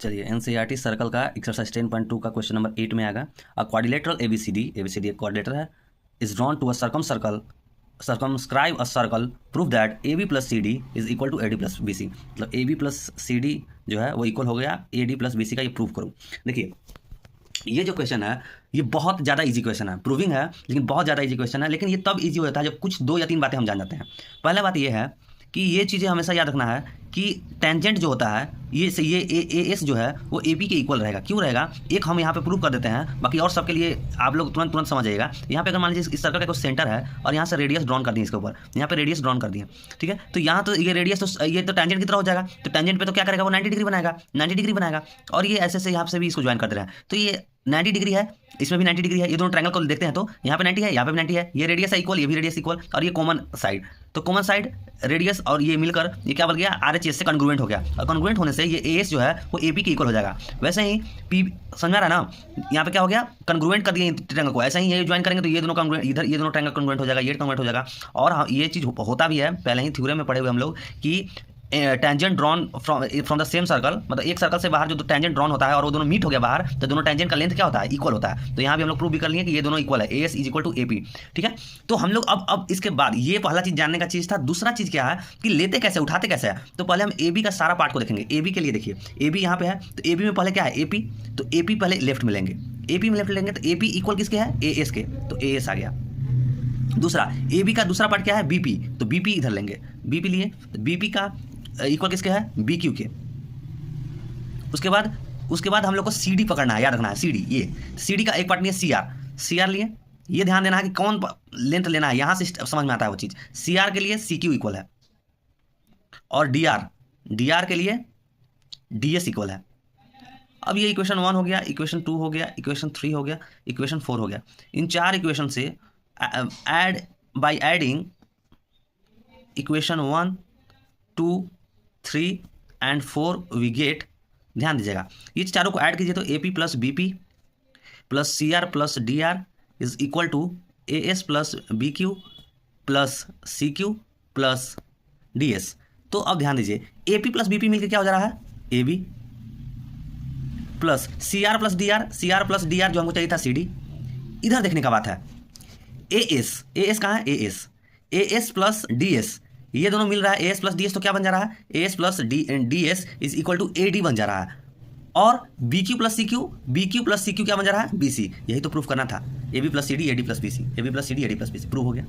चलिए NCERT circle का exercise 10.2 का क्वेश्चन नंबर 8 में आएगा। अ क्वाड्रिलेटरल एबीसीडी एक क्वाड्रिलेटर है, is drawn to a circumscribe a circle, prove that A B plus C D is equal to A D plus B C. मतलब A B plus C D जो है वो equal हो गया A D plus B C का, ये prove करो। देखिए ये जो क्वेश्चन है ये बहुत ज़्यादा इजी क्वेश्चन है, प्रूविंग है लेकिन बहुत ज़्यादा इजी क्वेश्चन है। लेकिन ये तब इजी हो जाता है जब कुछ 2 या 3 बातें हम जान जाते हैं। पहला बात ये है कि ये चीज़ें हमेशा याद रखना है कि टेंजेंट जो होता है ये ए एस जो है वो ए पी के इक्वल रहेगा। क्यों रहेगा, एक हम यहाँ पे प्रूव कर देते हैं, बाकी और सबके लिए आप लोग तुरंत समझ जाइएगा। यहाँ पे अगर मान लीजिए इस सर्कल का कोई सेंटर है और यहाँ से रेडियस ड्रॉन कर दिए, इसके ऊपर यहाँ पे रेडियस ड्रॉन कर दिए, ठीक है। तो यहाँ तो ये रेडियस तो ये तो टेंजेंट की तरह हो जाएगा। तो टेंजेंट पे तो क्या करेगा, वो 90 डिग्री बनाएगा, 90 डिग्री बनाएगा। और ये ऐसे यहाँ से भी इसको ज्वाइन कर दे रहा है, तो ये 90 डिग्री है, इसमें भी 90 डिग्री है। ये दोनों ट्रायंगल को देखते हैं तो यहाँ पे 90 है, यहाँ पे भी 90 है। ये रेडियस है इक्वल, ये भी रेडियस इक्वल, और ये कॉमन साइड, तो कॉमन साइड रेडियस और ये मिलकर ये क्या बन गया, आर एच एस से कॉन्ग्रुएंट हो गया। और कॉन्ग्रुएंट होने से ये ए एस जो है वो ए पी के इक्वल हो जाएगा। वैसे ही पी समझ में आ रहा है ना, यहाँ पे क्या हो गया, कॉन्ग्रुएंट कर दिया ट्रायंगल को। ऐसे ही ये ज्वाइन करेंगे तो ये दोनों कॉन्ग्रुएंट, इधर ये दोनों ट्रायंगल कॉन्ग्रुएंट हो जाएगा, ये कॉन्ग्रुएंट हो जाएगा। और ये चीज़ होता भी है, पहले ही थ्योरम में पढ़े हुए हम लोग कि tangent drawn from the same circle, मतलब एक सर्कल से बाहर जो टेंजेंट ड्रॉन होता है और वो दोनों मीट हो गया बाहर, तो दोनों टेंजेंट का लेंथ क्या होता है, इक्वल होता है। तो यहाँ भी हम लोग प्रूव भी कर लिए कि ये दोनों इक्वल है, A S is equal to A P, ठीक है। तो हम लोग अब इसके बाद ये पहला चीज़ जानने का चीज़ था। दूसरा चीज़ क्या है कि लेते कैसे, उठाते कैसे है। तो पहले हम ए बी का सारा पार्ट को देखेंगे। ए बी के लिए देखिए, ए बी यहाँ पे है, तो ए बी में पहले क्या है, ए पी, तो ए पी पहले लेफ्ट में लेंगे, ए पी में लेफ्ट लेंगे तो ए पी इक्वल किसके है, ए एस के, तो ए एस आ गया। दूसरा ए बी का दूसरा पार्ट क्या है, बी पी, तो बी पी इधर लेंगे, बी पी लिए, तो बी पी का इक्वल किसके है, बी क्यू के। उसके बाद हम लोग को सी डी पकड़ना है, याद रखना है सी डी। ये सी डी का एक पार्ट नहीं है, सी आर, सी आर लिए। ये ध्यान देना है कि कौन लेंथ लेना है, यहाँ से समझ में आता है वो चीज़। सी आर के लिए सी क्यू इक्वल है, और डी आर के लिए डी एस इक्वल है। अब ये इक्वेशन 1 हो गया, इक्वेशन 2 हो गया, इक्वेशन 3 हो गया, इक्वेशन 4 हो गया। इन 4 इक्वेशन से add by adding equation 1, 2, 3 and 4 we get, ध्यान दीजिएगा ये चारों को ऐड कीजिए तो A P plus B P plus C R plus D R is equal to A S plus B Q plus C Q plus D S. तो अब ध्यान दीजिए A P plus B P मिलकर क्या हो जा रहा है, A B, plus C R plus D R, C R plus D R जो हमको चाहिए था सी डी। इधर देखने का बात है ए एस कहाँ है, A S plus D S, ये दोनों मिल रहा है, A S plus D S, तो क्या बन जा रहा है, A S plus D S is equal to A D बन जा रहा है। और B Q plus C Q क्या बन जा रहा है, बी सी। यही तो प्रूफ करना था, A B plus C D A D plus B C, A B plus C D A D plus B C, prove हो गया।